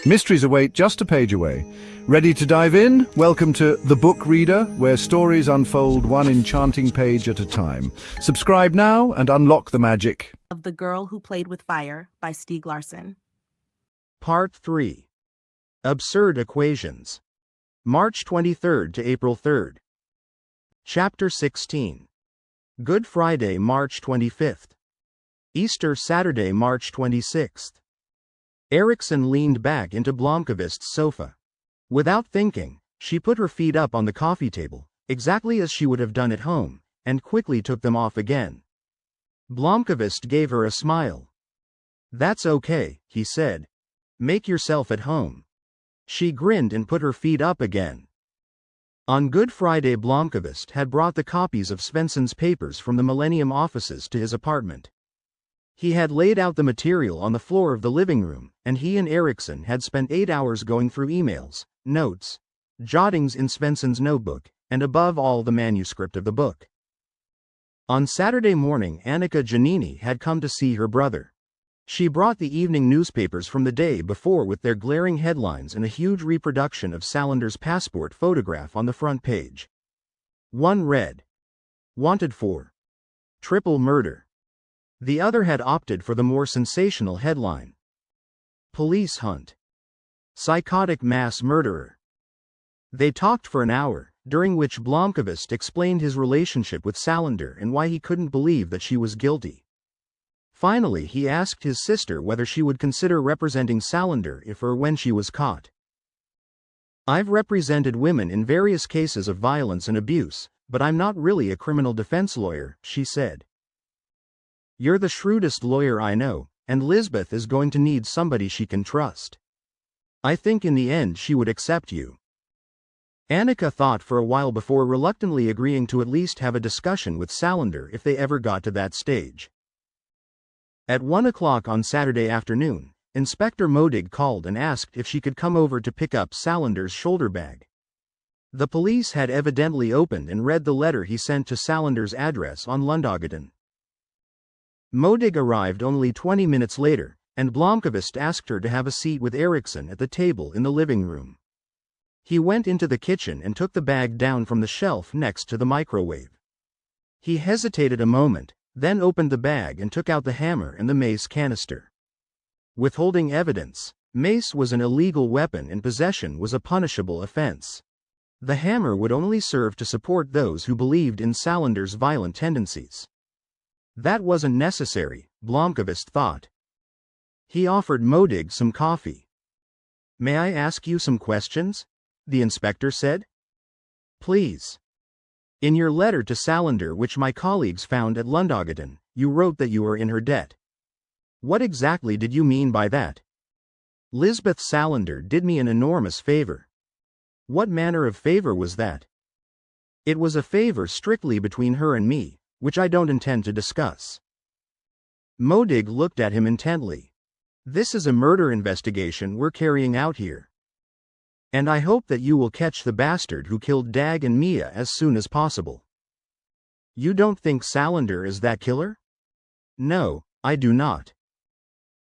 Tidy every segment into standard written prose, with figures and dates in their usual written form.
Mysteries await just a page away. Ready to dive in? Welcome to The Book Reader, where stories unfold one enchanting page at a time. Subscribe now and unlock the magic. Of The Girl Who Played with Fire by Larsson. Part 3. Absurd Equations. March 23rd to April 3rd. Chapter 16. Good Friday, March 25th. Easter Saturday, March 26th. Eriksson leaned back into Blomkvist's sofa. Without thinking, she put her feet up on the coffee table, exactly as she would have done at home, and quickly took them off again. Blomkvist gave her a smile. "That's okay," he said. "Make yourself at home." She grinned and put her feet up again. On Good Friday, Blomkvist had brought the copies of Svensson's papers from the Millennium offices to his apartment. He had laid out the material on the floor of the living room, and he and Eriksson had spent 8 hours going through emails, notes, jottings in Svensson's notebook, and above all the manuscript of the book. On Saturday morning, Annika Janini had come to see her brother. She brought the evening newspapers from the day before with their glaring headlines and a huge reproduction of Salander's passport photograph on the front page. One read, "Wanted for triple murder." The other had opted for the more sensational headline, "Police hunt psychotic mass murderer." They talked for an hour, during which Blomkvist explained his relationship with Salander and why he couldn't believe that she was guilty. Finally, he asked his sister whether she would consider representing Salander if or when she was caught. "I've represented women in various cases of violence and abuse, but I'm not really a criminal defense lawyer," she said. "You're the shrewdest lawyer I know, and Lisbeth is going to need somebody she can trust. I think in the end she would accept you." Annika thought for a while before reluctantly agreeing to at least have a discussion with Salander if they ever got to that stage. At 1 o'clock on Saturday afternoon, Inspector Modig called and asked if she could come over to pick up Salander's shoulder bag. The police had evidently opened and read the letter he sent to Salander's address on Lundagaden. Modig arrived only 20 minutes later, and Blomkvist asked her to have a seat with Eriksson at the table in the living room. He went into the kitchen and took the bag down from the shelf next to the microwave. He hesitated a moment, then opened the bag and took out the hammer and the mace canister. Withholding evidence, mace was an illegal weapon and possession was a punishable offense. The hammer would only serve to support those who believed in Salander's violent tendencies. That wasn't necessary, Blomkvist thought. He offered Modig some coffee. "May I ask you some questions?" the inspector said. "Please. In your letter to Salander, which my colleagues found at Lundagaden, you wrote that you were in her debt. What exactly did you mean by that?" "Lisbeth Salander did me an enormous favor." "What manner of favor was that?" "It was a favor strictly between her and me, which I don't intend to discuss." Modig looked at him intently. "This is a murder investigation we're carrying out here. And I hope that you will catch the bastard who killed Dag and Mia as soon as possible." "You don't think Salander is that killer?" "No, I do not."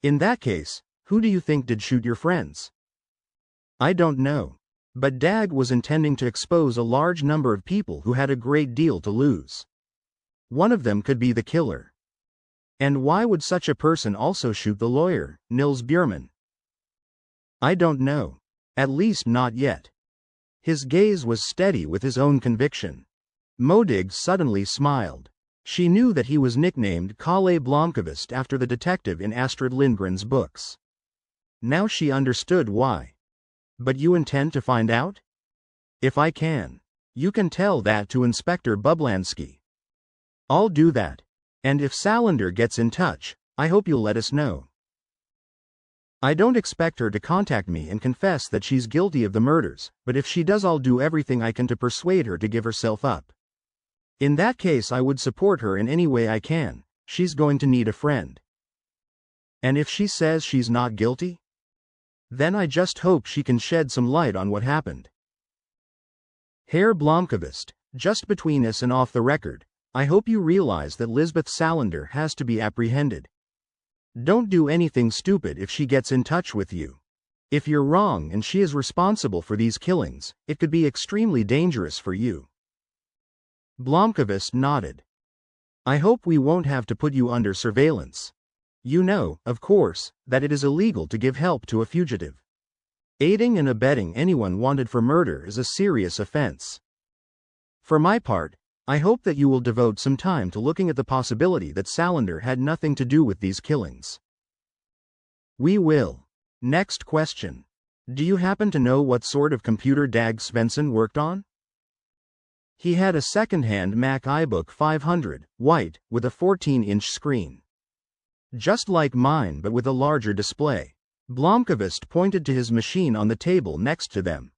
"In that case, who do you think did shoot your friends?" "I don't know. But Dag was intending to expose a large number of people who had a great deal to lose. One of them could be the killer." "And why would such a person also shoot the lawyer, Nils Bjurman?" "I don't know. At least not yet." His gaze was steady with his own conviction. Modig suddenly smiled. She knew that he was nicknamed Kalle Blomkvist after the detective in Astrid Lindgren's books. Now she understood why. "But you intend to find out?" "If I can. You can tell that to Inspector Bublansky." "I'll do that. And if Salander gets in touch, I hope you'll let us know." "I don't expect her to contact me and confess that she's guilty of the murders, but if she does, I'll do everything I can to persuade her to give herself up. In that case, I would support her in any way I can. She's going to need a friend." "And if she says she's not guilty?" "Then I just hope she can shed some light on what happened." "Herr Blomkvist, just between us and off the record, I hope you realize that Lisbeth Salander has to be apprehended. Don't do anything stupid if she gets in touch with you. If you're wrong and she is responsible for these killings, it could be extremely dangerous for you. Blomkvist nodded. I hope we won't have to put you under surveillance. You know, of course, that it is illegal to give help to a fugitive. Aiding and abetting anyone wanted for murder is a serious offense. For my part, I hope that you will devote some time to looking at the possibility that Salander had nothing to do with these killings. We will. Next question. Do you happen to know what sort of computer Dag Svensson worked on? He had a second-hand Mac iBook 500, white, with a 14-inch screen. Just like mine but with a larger display. Blomkvist pointed to his machine on the table next to them.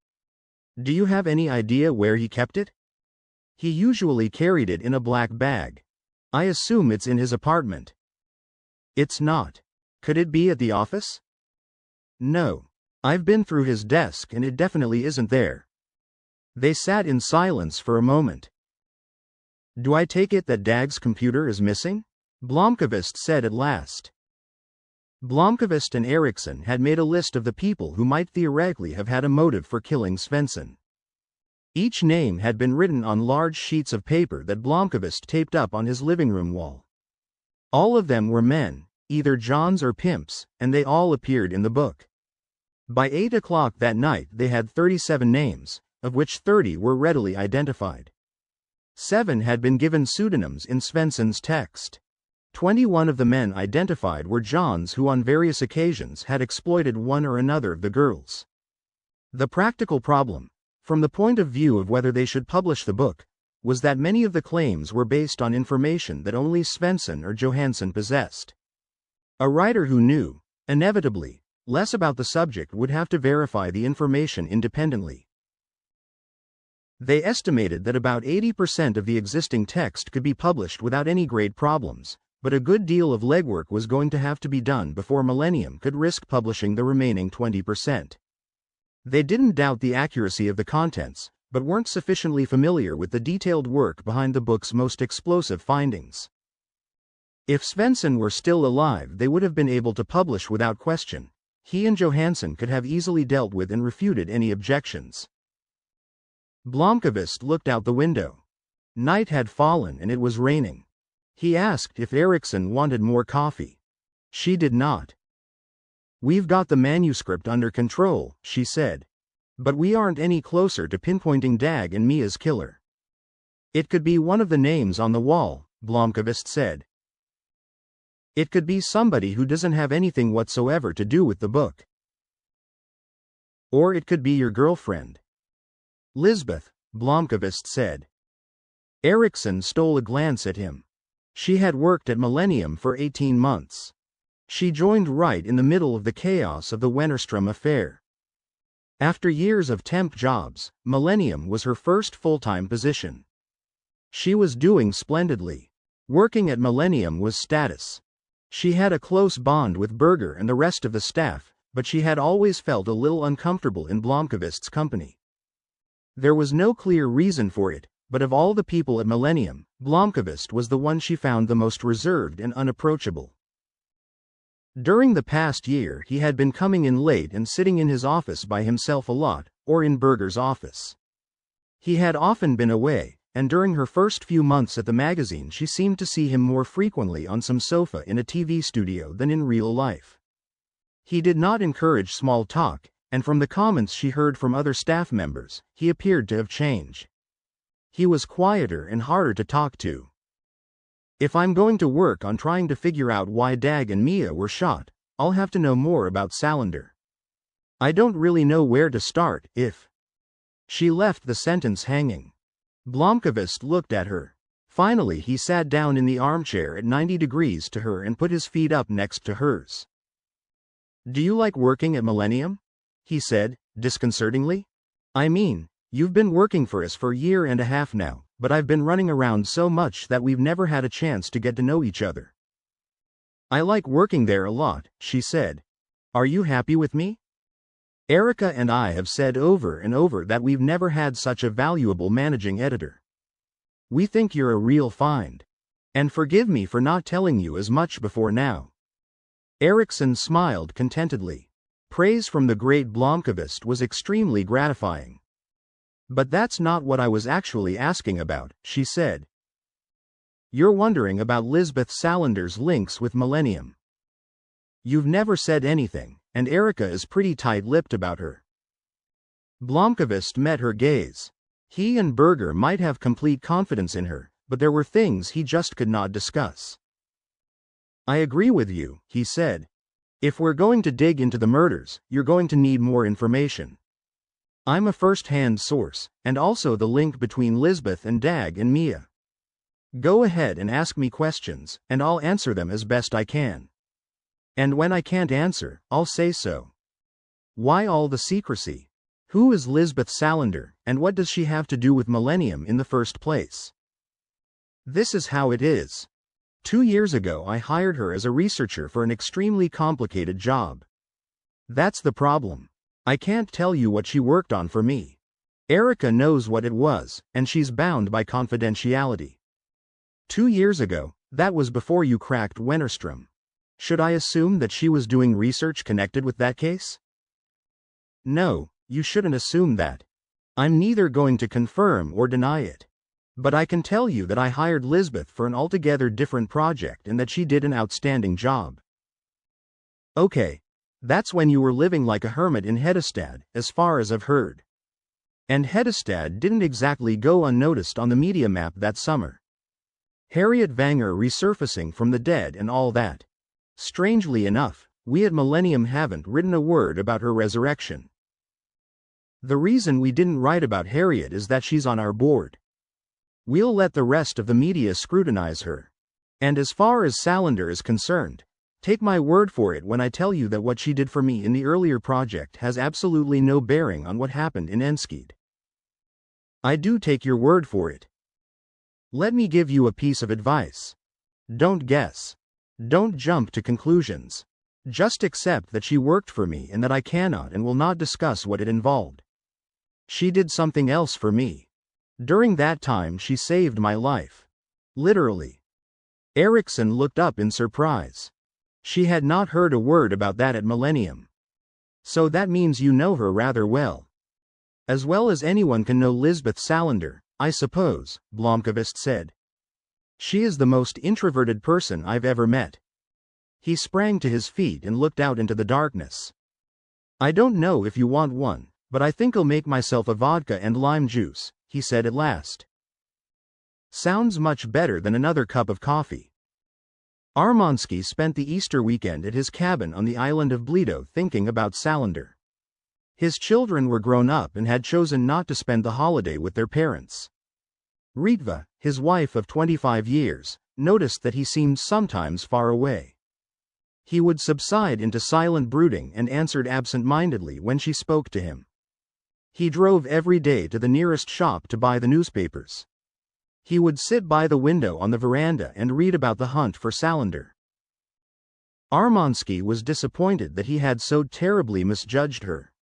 Do you have any idea where he kept it? He usually carried it in a black bag. I assume it's in his apartment. It's not. Could it be at the office? No. I've been through his desk and it definitely isn't there. They sat in silence for a moment. Do I take it that Dag's computer is missing? Blomkvist said at last. Blomkvist and Eriksson had made a list of the people who might theoretically have had a motive for killing Svensson. Each name had been written on large sheets of paper that Blomkvist taped up on his living room wall. All of them were men, either Johns or pimps, and they all appeared in the book. By 8 o'clock that night they had 37 names, of which 30 were readily identified. 7 had been given pseudonyms in Svensson's text. 21 of the men identified were Johns who on various occasions had exploited one or another of the girls. The practical problem, from the point of view of whether they should publish the book, was that many of the claims were based on information that only Svensson or Johansson possessed. A writer who knew, inevitably, less about the subject would have to verify the information independently. They estimated that about 80% of the existing text could be published without any great problems, but a good deal of legwork was going to have to be done before Millennium could risk publishing the remaining 20%. They didn't doubt the accuracy of the contents, but weren't sufficiently familiar with the detailed work behind the book's most explosive findings. If Svensson were still alive, they would have been able to publish without question. He and Johansson could have easily dealt with and refuted any objections. Blomkvist looked out the window. Night had fallen and it was raining. He asked if Eriksson wanted more coffee. She did not. We've got the manuscript under control, she said. But we aren't any closer to pinpointing Dag and Mia's killer. It could be one of the names on the wall, Blomkvist said. It could be somebody who doesn't have anything whatsoever to do with the book. Or it could be your girlfriend. Lisbeth, Blomkvist said. Eriksson stole a glance at him. She had worked at Millennium for 18 months. She joined right in the middle of the chaos of the Wennerström affair. After years of temp jobs, Millennium was her first full-time position. She was doing splendidly. Working at Millennium was status. She had a close bond with Berger and the rest of the staff, but she had always felt a little uncomfortable in Blomkvist's company. There was no clear reason for it, but of all the people at Millennium, Blomkvist was the one she found the most reserved and unapproachable. During the past year he had been coming in late and sitting in his office by himself a lot, or in Berger's office. He had often been away, and during her first few months at the magazine she seemed to see him more frequently on some sofa in a TV studio than in real life. He did not encourage small talk, and from the comments she heard from other staff members, he appeared to have changed. He was quieter and harder to talk to. If I'm going to work on trying to figure out why Dag and Mia were shot, I'll have to know more about Salander. I don't really know where to start, if... She left the sentence hanging. Blomkvist looked at her. Finally he sat down in the armchair at 90 degrees to her and put his feet up next to hers. Do you like working at Millennium? He said, disconcertingly. I mean, you've been working for us for a year and a half now, but I've been running around so much that we've never had a chance to get to know each other. I like working there a lot, she said. Are you happy with me? Erica and I have said over and over that we've never had such a valuable managing editor. We think you're a real find. And forgive me for not telling you as much before now. Eriksson smiled contentedly. Praise from the great Blomkvist was extremely gratifying. But that's not what I was actually asking about, she said. You're wondering about Lisbeth Salander's links with Millennium. You've never said anything, and Erika is pretty tight-lipped about her. Blomkvist met her gaze. He and Berger might have complete confidence in her, but there were things he just could not discuss. I agree with you, he said. If we're going to dig into the murders, you're going to need more information. I'm a first-hand source, and also the link between Lisbeth and Dag and Mia. Go ahead and ask me questions, and I'll answer them as best I can. And when I can't answer, I'll say so. Why all the secrecy? Who is Lisbeth Salander, and what does she have to do with Millennium in the first place? This is how it is. 2 years ago I hired her as a researcher for an extremely complicated job. That's the problem. I can't tell you what she worked on for me. Erika knows what it was, and she's bound by confidentiality. 2 years ago, that was before you cracked Wennerstrom. Should I assume that she was doing research connected with that case? No, you shouldn't assume that. I'm neither going to confirm or deny it. But I can tell you that I hired Lisbeth for an altogether different project and that she did an outstanding job. Okay. That's when you were living like a hermit in Hedestad, as far as I've heard. And Hedestad didn't exactly go unnoticed on the media map that summer. Harriet Vanger resurfacing from the dead and all that. Strangely enough, we at Millennium haven't written a word about her resurrection. The reason we didn't write about Harriet is that she's on our board. We'll let the rest of the media scrutinize her. And as far as Salander is concerned, take my word for it when I tell you that what she did for me in the earlier project has absolutely no bearing on what happened in Enskede. I do take your word for it. Let me give you a piece of advice. Don't guess. Don't jump to conclusions. Just accept that she worked for me and that I cannot and will not discuss what it involved. She did something else for me. During that time she saved my life. Literally. Eriksson looked up in surprise. She had not heard a word about that at Millennium. So that means you know her rather well. As well as anyone can know Lisbeth Salander, I suppose, Blomkvist said. She is the most introverted person I've ever met. He sprang to his feet and looked out into the darkness. I don't know if you want one, but I think I'll make myself a vodka and lime juice, he said at last. Sounds much better than another cup of coffee. Armansky spent the Easter weekend at his cabin on the island of Bledo thinking about Salander. His children were grown up and had chosen not to spend the holiday with their parents. Ritva, his wife of 25 years, noticed that he seemed sometimes far away. He would subside into silent brooding and answered absent-mindedly when she spoke to him. He drove every day to the nearest shop to buy the newspapers. He would sit by the window on the veranda and read about the hunt for Salander. Armansky was disappointed that he had so terribly misjudged her.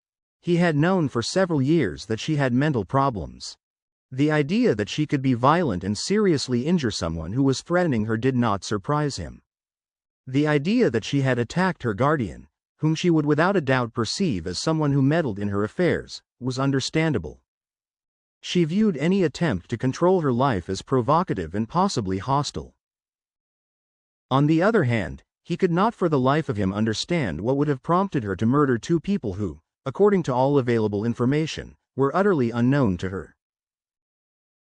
He had known for several years that she had mental problems. The idea that she could be violent and seriously injure someone who was threatening her did not surprise him. The idea that she had attacked her guardian, whom she would without a doubt perceive as someone who meddled in her affairs, was understandable. She viewed any attempt to control her life as provocative and possibly hostile. On the other hand, he could not for the life of him understand what would have prompted her to murder two people who, according to all available information, were utterly unknown to her.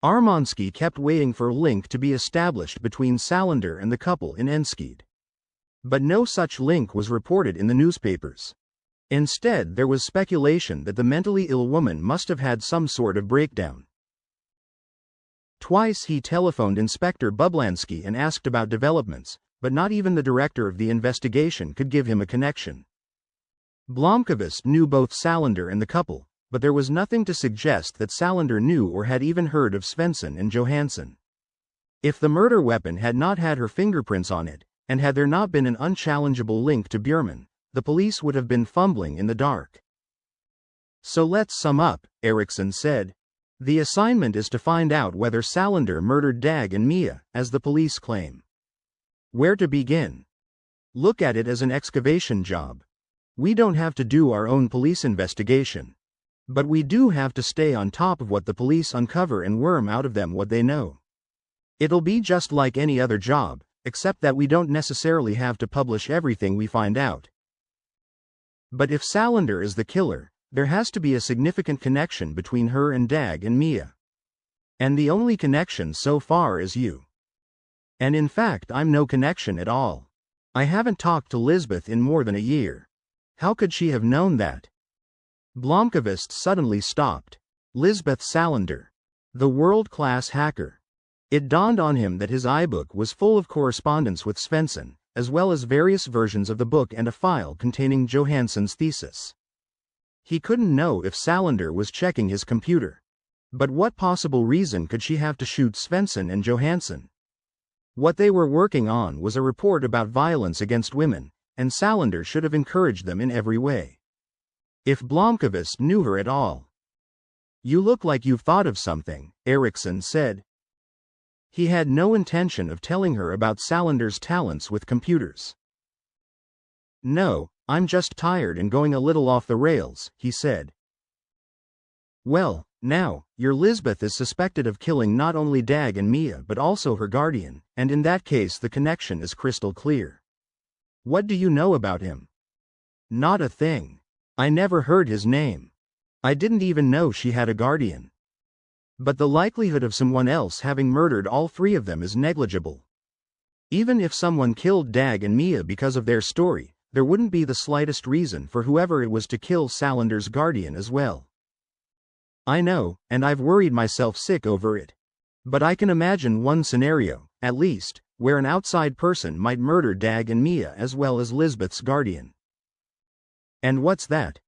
Armansky kept waiting for a link to be established between Salander and the couple in Enskede. But no such link was reported in the newspapers. Instead, there was speculation that the mentally ill woman must have had some sort of breakdown. Twice he telephoned Inspector Bublansky and asked about developments, but not even the director of the investigation could give him a connection. Blomkvist knew both Salander and the couple, but there was nothing to suggest that Salander knew or had even heard of Svensson and Johansson. If the murder weapon had not had her fingerprints on it, and had there not been an unchallengeable link to Bjurman, the police would have been fumbling in the dark. So let's sum up, Eriksson said. The assignment is to find out whether Salander murdered Dag and Mia, as the police claim. Where to begin? Look at it as an excavation job. We don't have to do our own police investigation. But we do have to stay on top of what the police uncover and worm out of them what they know. It'll be just like any other job, except that we don't necessarily have to publish everything we find out. But if Salander is the killer, there has to be a significant connection between her and Dag and Mia. And the only connection so far is you. And in fact, I'm no connection at all. I haven't talked to Lisbeth in more than a year. How could she have known that? Blomkvist suddenly stopped. Lisbeth Salander. The world-class hacker. It dawned on him that his iBook was full of correspondence with Svensson, as well as various versions of the book and a file containing Johansson's thesis. He couldn't know if Salander was checking his computer. But what possible reason could she have to shoot Svensson and Johansson? What they were working on was a report about violence against women, and Salander should have encouraged them in every way. If Blomkvist knew her at all. "You look like you've thought of something," Eriksson said. He had no intention of telling her about Salander's talents with computers. "No, I'm just tired and going a little off the rails," he said. "Well, now, your Lisbeth is suspected of killing not only Dag and Mia but also her guardian, and in that case the connection is crystal clear. What do you know about him?" "Not a thing. I never heard his name. I didn't even know she had a guardian. But the likelihood of someone else having murdered all three of them is negligible. Even if someone killed Dag and Mia because of their story, there wouldn't be the slightest reason for whoever it was to kill Salander's guardian as well. I know, and I've worried myself sick over it. But I can imagine one scenario, at least, where an outside person might murder Dag and Mia as well as Lisbeth's guardian." "And what's that?"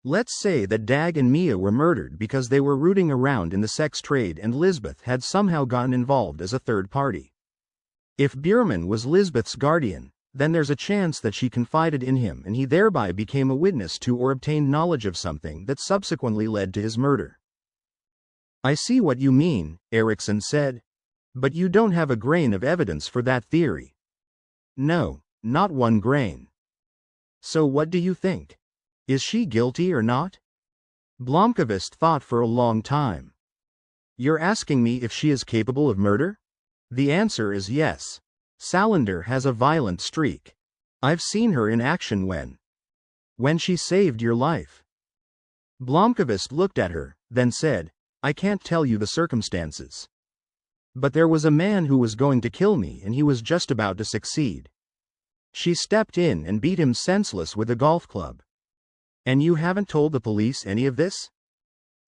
"Let's say that Dag and Mia were murdered because they were rooting around in the sex trade and Lisbeth had somehow gotten involved as a third party. If Bierman was Lisbeth's guardian, then there's a chance that she confided in him and he thereby became a witness to or obtained knowledge of something that subsequently led to his murder." "I see what you mean," Eriksson said. "But you don't have a grain of evidence for that theory." "No, not one grain." "So what do you think? Is she guilty or not?" Blomkvist thought for a long time. "You're asking me if she is capable of murder? The answer is yes. Salander has a violent streak. I've seen her in action when she saved your life." Blomkvist looked at her, then said, "I can't tell you the circumstances. But there was a man who was going to kill me and he was just about to succeed. She stepped in and beat him senseless with a golf club." "And you haven't told the police any of this?"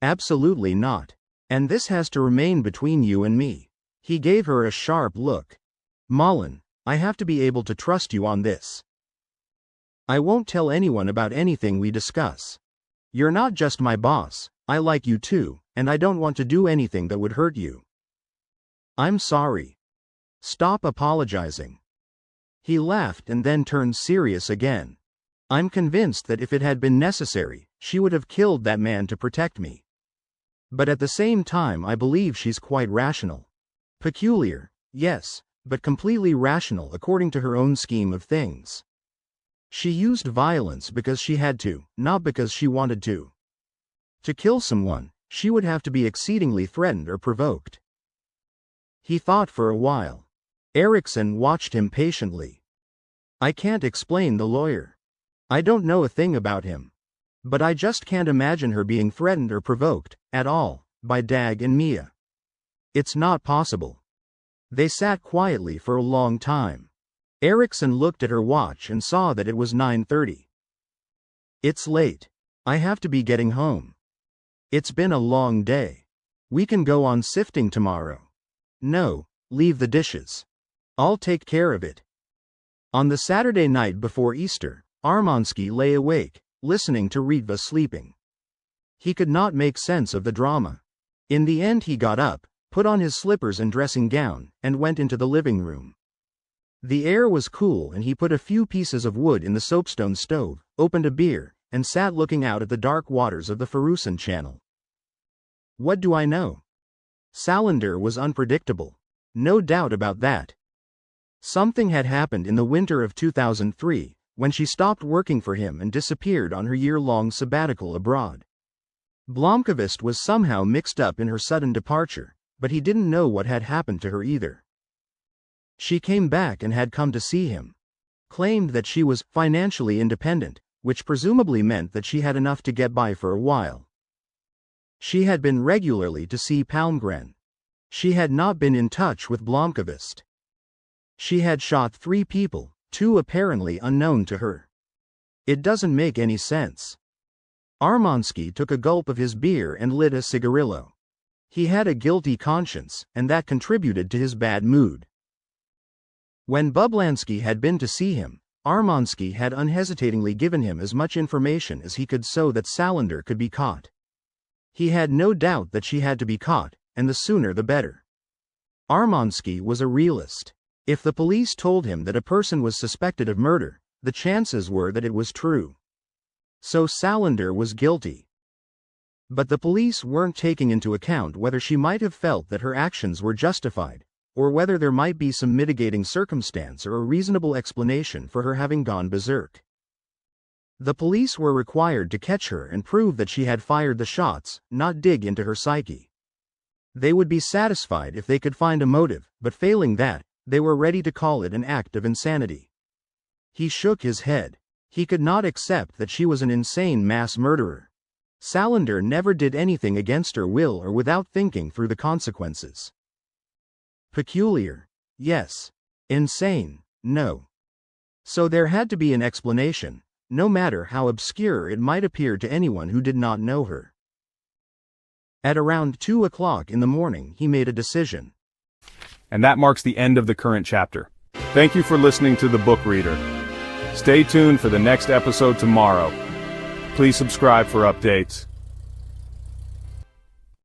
"Absolutely not. And this has to remain between you and me." He gave her a sharp look. "Malin, I have to be able to trust you on this. I won't tell anyone about anything we discuss. You're not just my boss, I like you too, and I don't want to do anything that would hurt you." "I'm sorry." "Stop apologizing." He laughed and then turned serious again. "I'm convinced that if it had been necessary, she would have killed that man to protect me. But at the same time I believe she's quite rational. Peculiar, yes, but completely rational according to her own scheme of things. She used violence because she had to, not because she wanted to. To kill someone, she would have to be exceedingly threatened or provoked." He thought for a while. Eriksson watched him patiently. "I can't explain the lawyer. I don't know a thing about him. But I just can't imagine her being threatened or provoked, at all, by Dag and Mia. It's not possible." They sat quietly for a long time. Eriksson looked at her watch and saw that it was 9:30. "It's late. I have to be getting home. It's been a long day. We can go on sifting tomorrow." "No, leave the dishes. I'll take care of it." On the Saturday night before Easter, Armansky lay awake, listening to Ritva sleeping. He could not make sense of the drama. In the end he got up, put on his slippers and dressing gown, and went into the living room. The air was cool and he put a few pieces of wood in the soapstone stove, opened a beer, and sat looking out at the dark waters of the Furusen Channel. What do I know? Salander was unpredictable. No doubt about that. Something had happened in the winter of 2003, when she stopped working for him and disappeared on her year-long sabbatical abroad. Blomkvist was somehow mixed up in her sudden departure, but he didn't know what had happened to her either. She came back and had come to see him. Claimed that she was financially independent, which presumably meant that she had enough to get by for a while. She had been regularly to see Palmgren. She had not been in touch with Blomkvist. She had shot 3 people, 2 apparently unknown to her. It doesn't make any sense. Armansky took a gulp of his beer and lit a cigarillo. He had a guilty conscience, and that contributed to his bad mood. When Bublansky had been to see him, Armansky had unhesitatingly given him as much information as he could so that Salander could be caught. He had no doubt that she had to be caught, and the sooner the better. Armansky was a realist. If the police told him that a person was suspected of murder, the chances were that it was true. So Salander was guilty. But the police weren't taking into account whether she might have felt that her actions were justified, or whether there might be some mitigating circumstance or a reasonable explanation for her having gone berserk. The police were required to catch her and prove that she had fired the shots, not dig into her psyche. They would be satisfied if they could find a motive, but failing that, they were ready to call it an act of insanity. He shook his head. He could not accept that she was an insane mass murderer. Salander never did anything against her will or without thinking through the consequences. Peculiar, yes. Insane, no. So there had to be an explanation, no matter how obscure it might appear to anyone who did not know her. At around 2 o'clock in the morning he made a decision. And that marks the end of the current chapter. Thank you for listening to The Book Reader. Stay tuned for the next episode tomorrow. Please subscribe for updates.